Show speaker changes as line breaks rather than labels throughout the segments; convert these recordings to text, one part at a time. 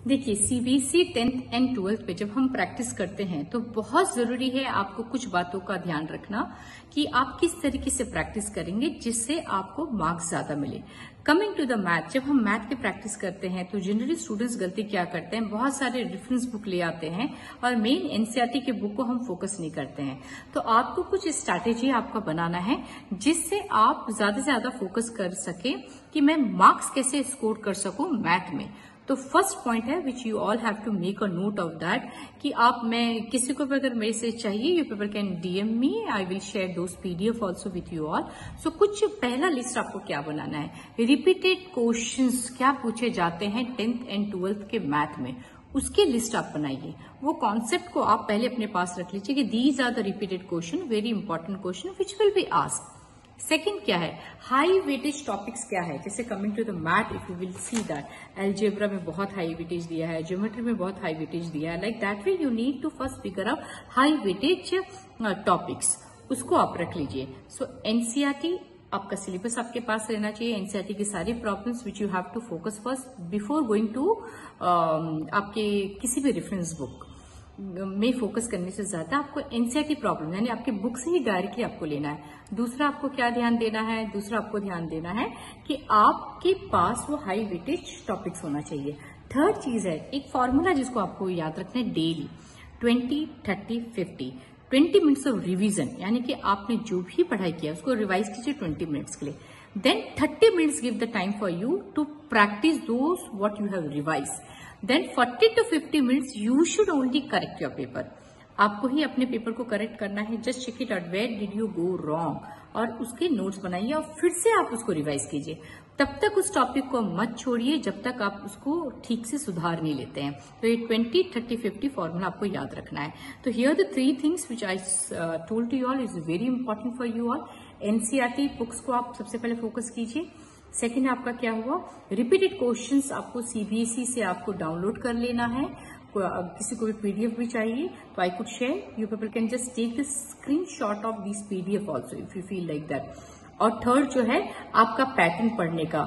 देखिए CBSE 10th and 12th पे जब हम प्रैक्टिस करते हैं तो बहुत जरूरी है आपको कुछ बातों का ध्यान रखना कि आप किस तरीके से प्रैक्टिस करेंगे जिससे आपको मार्क्स ज्यादा मिले। कमिंग टू द मैथ, जब हम मैथ की प्रैक्टिस करते हैं तो जनरली स्टूडेंट्स गलती क्या करते हैं, बहुत सारे रेफरेंस बुक ले आते हैं और मेन एनसीईआरटी के बुक को हम फोकस नहीं करते हैं। तो आपको कुछ स्ट्रैटेजी आपका बनाना है जिससे आप ज्यादा से ज्यादा फोकस कर सके कि मैं मार्क्स कैसे स्कोर कर सकूं मैथ में। तो फर्स्ट पॉइंट है which you all have to make a note of that कि आप, मैं किसी को अगर मेरे से चाहिए you people can DM me, I will share those PDF also with you all. So कुछ पहला लिस्ट आपको क्या बनाना है, रिपीटेड क्वेश्चंस क्या पूछे जाते हैं 10th एंड 12th के मैथ में, उसकी लिस्ट आप बनाइए। वो कॉन्सेप्ट को आप पहले अपने पास रख लीजिए कि these are the repeated question, very important question which will be asked. Second क्या है, हाई वेटेज टॉपिक्स क्या है, जैसे coming to the math if you will see that algebra में बहुत हाई वेटेज दिया है, ज्योमेट्री में बहुत हाई वेटेज दिया है, like that way you need to first figure out high weightage topics, उसको आप रख लीजिए। सो एनसीईआरटी आपका सिलेबस आपके पास रहना चाहिए, एनसीईआरटी की सारी problems which you have to focus first before going to आपके किसी भी रेफरेंस बुक में फोकस करने से ज्यादा आपको एनसीईआरटी प्रॉब्लम यानी आपके बुक से ही डायरेक्टली आपको लेना है। दूसरा आपको क्या ध्यान देना है, दूसरा आपको ध्यान देना है कि आपके पास वो हाई वेटेज टॉपिक्स होना चाहिए। थर्ड चीज है एक फॉर्मूला जिसको आपको याद रखना है, डेली 20, 30, 50 20 मिनट्स ऑफ रिवीजन, यानी कि आपने जो भी पढ़ाई किया उसको रिवाइज कीजिए 20 मिनट्स के लिए। Then 30 minutes give the time for you to practice those what you have revise. Then 40 to 50 minutes you should only correct your paper. आपको ही अपने पेपर को करेक्ट करना है, just check it out where did you go wrong और उसके notes बनाइए और फिर से आप उसको रिवाइज कीजिए। तब तक उस टॉपिक को मत छोड़िए जब तक आप उसको ठीक से सुधार नहीं लेते हैं। तो ये 20, 30, 50 फॉर्मूला आपको याद रखना है। तो here the 3 things which I told to you all is very important for you all. NCERT books को आप सबसे पहले फोकस कीजिए। सेकेंड आपका क्या हुआ, रिपीटेड क्वेश्चंस आपको सीबीएसई से आपको डाउनलोड कर लेना है। किसी को भी पीडीएफ भी चाहिए तो I could share, you people can just take the screenshot of this PDF also if you feel like that. और थर्ड जो है आपका पैटर्न पढ़ने का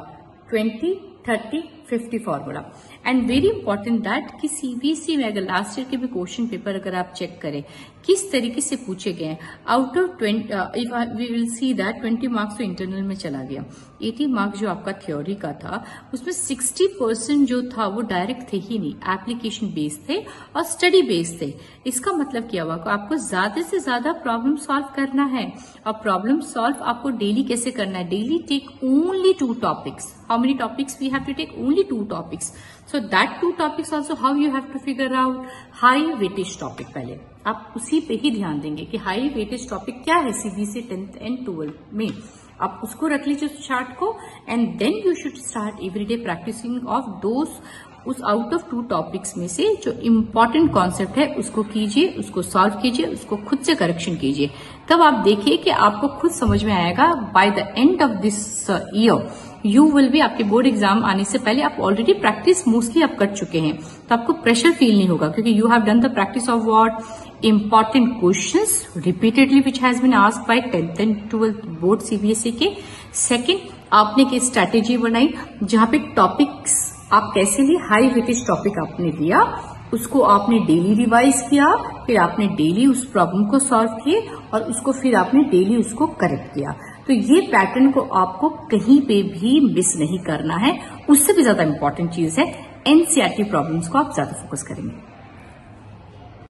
20, 30, 50 formula. And very important that कि सीबीएसई में अगर लास्ट ईयर के भी क्वेश्चन पेपर अगर आप चेक करें किस तरीके से पूछे गए, out of 20 if we will see that 20 marks तो इंटरनल में चला गया, 80 मार्क्स जो आपका थ्योरी का था उसमें 60% जो था वो डायरेक्ट थे ही नहीं, एप्लीकेशन बेस्ड थे और स्टडी बेस्ड थे। इसका मतलब क्या हुआ, आपको ज्यादा से ज्यादा प्रॉब्लम सॉल्व करना है। और प्रॉब्लम सॉल्व आपको डेली कैसे करना है, daily take only 2 topics. How many topics we have to take, only 2 topics. So that 2 topics also how you have to figure out high weightage topic। पहले आप उसी पे ही ध्यान देंगे कि हाई वेटेज टॉपिक क्या है सीबीएसई 10th एंड 12th में, आप उसको रख लीजिए उस चार्ट को। And then you should start everyday practicing of those, उस आउट ऑफ 2 टॉपिक्स में से जो इम्पोर्टेंट कॉन्सेप्ट है उसको कीजिए, उसको सॉल्व कीजिए, उसको खुद से करेक्शन कीजिए। तब आप देखिए कि आपको खुद समझ में आएगा by the end of this year you will be, आपके बोर्ड एग्जाम आने से पहले आप ऑलरेडी प्रैक्टिस मोस्टली आप कर चुके हैं तो आपको प्रेशर फील नहीं होगा, क्योंकि you have done the practice of what, important questions repeatedly which has been asked by 10th and 12th board CBSE के। सेकंड, आपने एक स्ट्रैटेजी बनाई जहां पे टॉपिक्स आप कैसे लिए, हाई वेटेज टॉपिक आपने लिया, उसको आपने डेली रिवाइज किया, फिर आपने डेली उस प्रॉब्लम को सॉल्व किए और उसको फिर आपने डेली उसको करेक्ट किया। तो ये पैटर्न को आपको कहीं पे भी मिस नहीं करना है। उससे भी ज्यादा इंपॉर्टेंट चीज है एनसीईआरटी प्रॉब्लम्स को आप ज्यादा फोकस करेंगे।